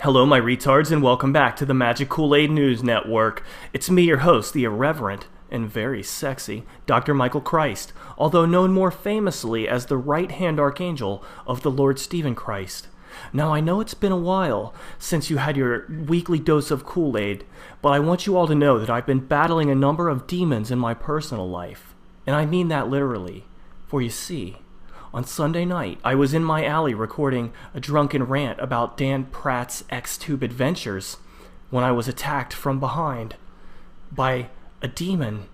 Hello, my retards, and welcome back to the Magick Kool-Aid News Network. It's me, your host, the irreverent and very sexy Dr. Michael Christ, although known more famously as the right-hand archangel of the Lord Stephen Christ. Now, I know it's been a while since you had your weekly dose of Kool-Aid, but I want you all to know that I've been battling a number of demons in my personal life. And I mean that literally. For you see, on Sunday night, I was in my alley recording a drunken rant about Dan Pratt's X-Tube adventures when I was attacked from behind by a demon,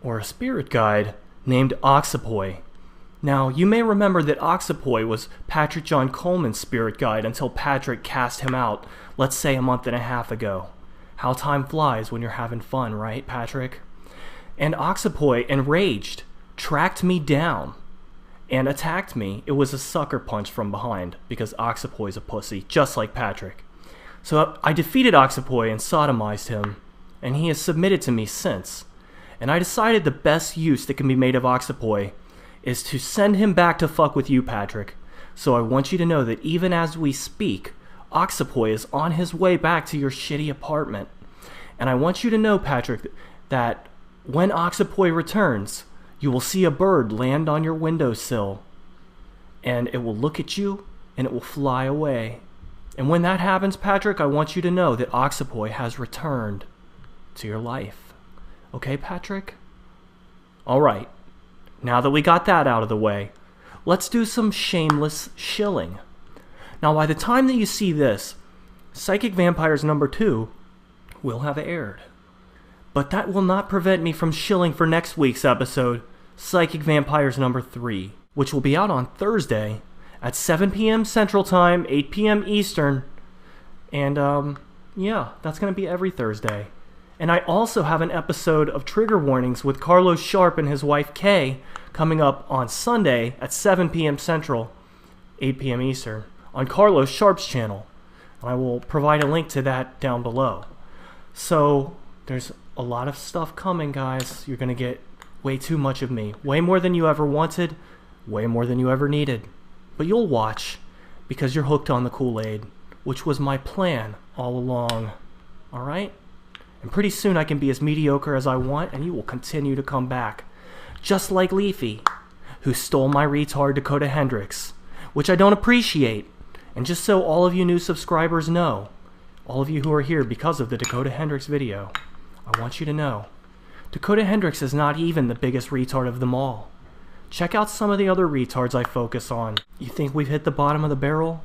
or a spirit guide, named Oxapoi. Now, you may remember that Oxapoi was Patrick John Coleman's spirit guide until Patrick cast him out, let's say a month and a half ago. How time flies when you're having fun, right, Patrick? And Oxapoi, enraged, tracked me down and attacked me. It was a sucker punch from behind, because Oxapoi's a pussy, just like Patrick. So I defeated Oxapoi and sodomized him, and he has submitted to me since. And I decided the best use that can be made of Oxapoi is to send him back to fuck with you, Patrick. So I want you to know that even as we speak, Oxapoi is on his way back to your shitty apartment. And I want you to know, Patrick, that when Oxapoi returns, you will see a bird land on your windowsill, and it will look at you, and it will fly away. And when that happens, Patrick, I want you to know that Oxapoi has returned to your life. Okay, Patrick? Alright, now that we got that out of the way, let's do some shameless shilling. Now, by the time that you see this, Psychic Vampires number 2 will have aired. But that will not prevent me from shilling for next week's episode, Psychic Vampires number 3, which will be out on Thursday at 7 p.m. Central Time, 8 p.m. Eastern. And, yeah, that's going to be every Thursday. And I also have an episode of Trigger Warnings with Carlos Sharp and his wife Kay coming up on Sunday at 7 p.m. Central, 8 p.m. Eastern, on Carlos Sharp's channel. And I will provide a link to that down below. So, there's a lot of stuff coming, guys. You're going to get way too much of me. Way more than you ever wanted. Way more than you ever needed. But you'll watch, because you're hooked on the Kool-Aid, which was my plan all along. Alright? And pretty soon I can be as mediocre as I want, and you will continue to come back. Just like Leafy, who stole my retard Dakota Hendrix, which I don't appreciate. And just so all of you new subscribers know, all of you who are here because of the Dakota Hendrix video, I want you to know, Dakota Hendrix is not even the biggest retard of them all. Check out some of the other retards I focus on. You think we've hit the bottom of the barrel?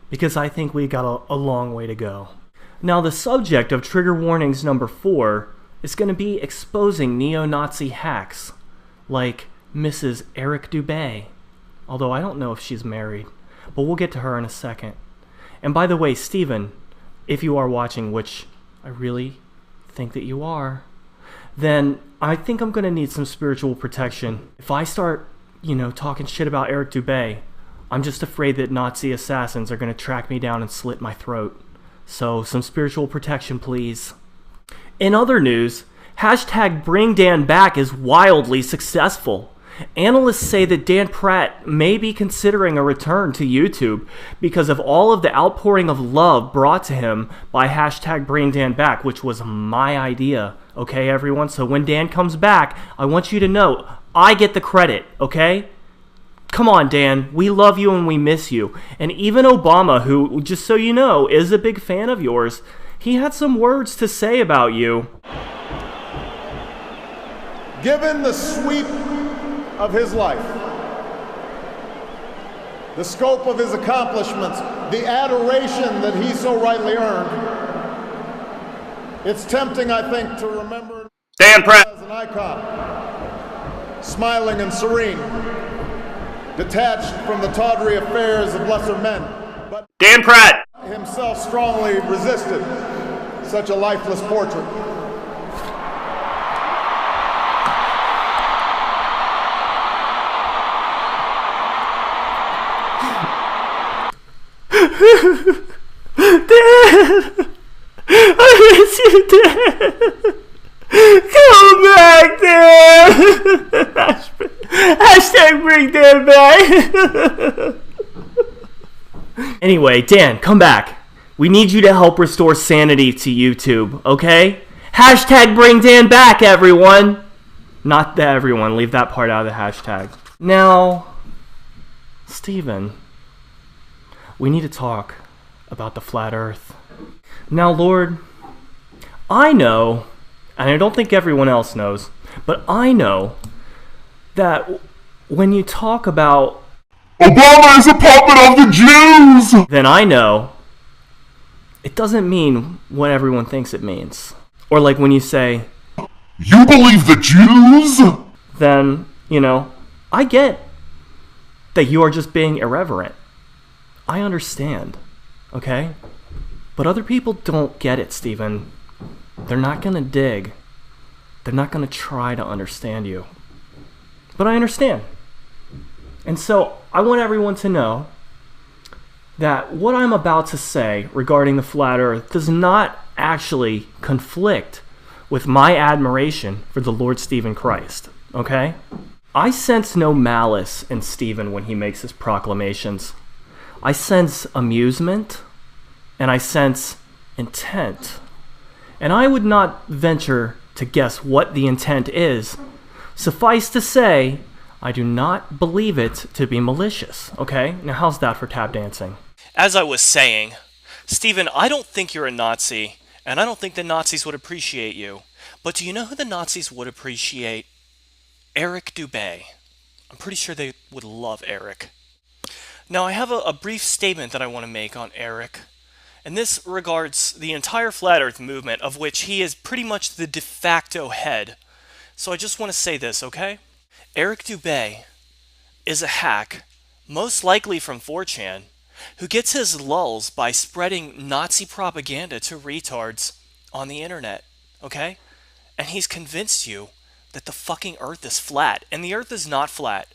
Because I think we got a long way to go. Now, the subject of Trigger Warnings number 4 is going to be exposing neo-Nazi hacks, like Mrs. Eric Dubay. Although I don't know if she's married, but we'll get to her in a second. And by the way, Steven, if you are watching, which I really think that you are, then I think I'm going to need some spiritual protection. If I start, talking shit about Eric Dubay, I'm just afraid that Nazi assassins are going to track me down and slit my throat. So, some spiritual protection, please. In other news, hashtag Bring Dan Back is wildly successful. Analysts say that Dan Pratt may be considering a return to YouTube because of all of the outpouring of love brought to him by hashtag Bring Dan Back, which was my idea, okay, everyone? So when Dan comes back, I want you to know, I get the credit, okay? Come on, Dan, we love you and we miss you. And even Obama, who, just so you know, is a big fan of yours, he had some words to say about you. Given the sweep of his life, the scope of his accomplishments, the adoration that he so rightly earned, it's tempting, I think, to remember Dan Pratt as an icon, smiling and serene, detached from the tawdry affairs of lesser men. But Dan Pratt himself strongly resisted such a lifeless portrait. Dad! I miss you, Dad! Come back, Dad! Hashtag Bring Dan Back! Anyway, Dan, come back. We need you to help restore sanity to YouTube, okay? Hashtag bring Dan back, everyone! Not that everyone, leave that part out of the hashtag. Now, Stephen, we need to talk about the flat earth. Now, Lord, I know, and I don't think everyone else knows, but I know that when you talk about Obama is a puppet of the Jews, then I know it doesn't mean what everyone thinks it means. Or like when you say, you believe the Jews? then, I get that you are just being irreverent. I understand, okay? But other people don't get it, Stephen. They're not gonna dig. They're not gonna try to understand you. But I understand. And so I want everyone to know that what I'm about to say regarding the flat earth does not actually conflict with my admiration for the Lord Stephen Christ, okay? I sense no malice in Stephen when he makes his proclamations. I sense amusement, and I sense intent. And I would not venture to guess what the intent is. Suffice to say, I do not believe it to be malicious, okay? Now how's that for tap dancing? As I was saying, Stephen, I don't think you're a Nazi, and I don't think the Nazis would appreciate you. But do you know who the Nazis would appreciate? Eric Dubay. I'm pretty sure they would love Eric. Now, I have a brief statement that I want to make on Eric, and this regards the entire Flat Earth movement, of which he is pretty much the de facto head. So I just want to say this, okay? Eric Dubay is a hack, most likely from 4chan, who gets his lulls by spreading Nazi propaganda to retards on the internet, okay? And he's convinced you that the fucking Earth is flat, and the Earth is not flat.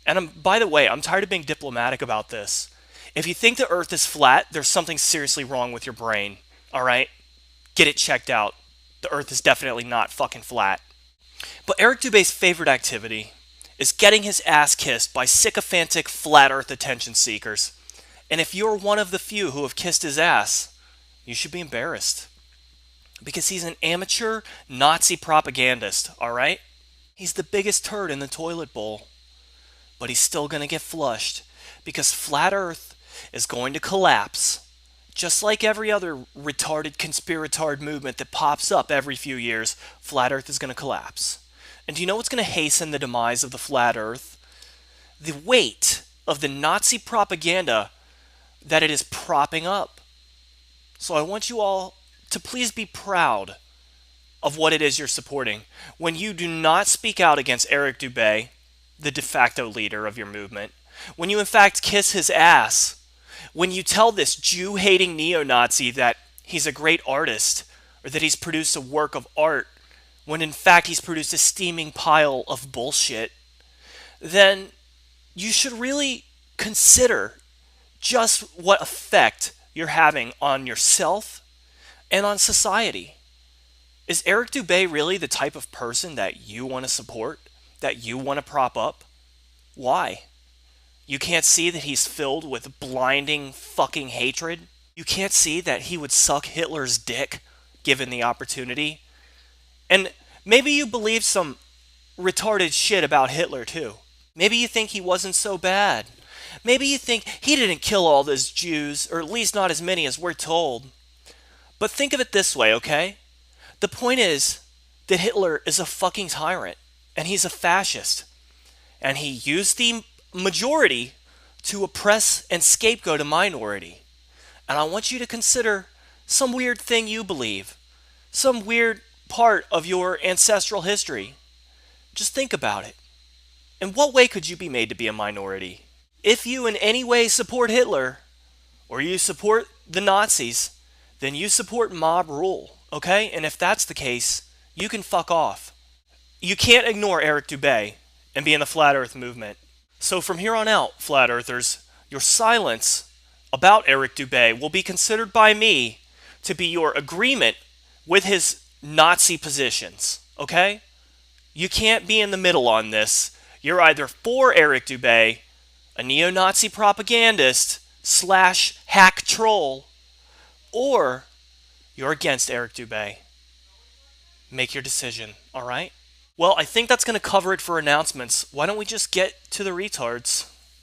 And by the way, I'm tired of being diplomatic about this. If you think the Earth is flat, there's something seriously wrong with your brain, alright? Get it checked out. The Earth is definitely not fucking flat. But Eric Dubay's favorite activity is getting his ass kissed by sycophantic flat Earth attention seekers. And if you're one of the few who have kissed his ass, you should be embarrassed. Because he's an amateur Nazi propagandist, alright? He's the biggest turd in the toilet bowl. But he's still gonna get flushed. Because flat Earth is going to collapse. Just like every other retarded conspiratard movement that pops up every few years, flat Earth is gonna collapse. And do you know what's gonna hasten the demise of the flat Earth? The weight of the Nazi propaganda that it is propping up. So I want you all to please be proud of what it is you're supporting. When you do not speak out against Eric Dubay, the de facto leader of your movement, when you in fact kiss his ass, when you tell this Jew-hating neo-Nazi that he's a great artist, or that he's produced a work of art, when in fact he's produced a steaming pile of bullshit, then you should really consider just what effect you're having on yourself and on society. Is Eric Dubay really the type of person that you want to support, that you want to prop up? Why? You can't see that he's filled with blinding fucking hatred? You can't see that he would suck Hitler's dick given the opportunity? And maybe you believe some retarded shit about Hitler too. Maybe you think he wasn't so bad. Maybe you think he didn't kill all those Jews, or at least not as many as we're told. But think of it this way, okay? The point is that Hitler is a fucking tyrant, and he's a fascist. And he used the majority to oppress and scapegoat a minority. And I want you to consider some weird thing you believe, some weird part of your ancestral history. Just think about it. In what way could you be made to be a minority? If you in any way support Hitler, or you support the Nazis, then you support mob rule, okay? And if that's the case, you can fuck off. You can't ignore Eric Dubay and be in the Flat Earth movement. So from here on out, Flat Earthers, your silence about Eric Dubay will be considered by me to be your agreement with his Nazi positions, okay? You can't be in the middle on this. You're either for Eric Dubay, a neo-Nazi propagandist / hack troll, or you're against Eric Dubay. Make your decision, all right? Well, I think that's going to cover it for announcements. Why don't we just get to the retards?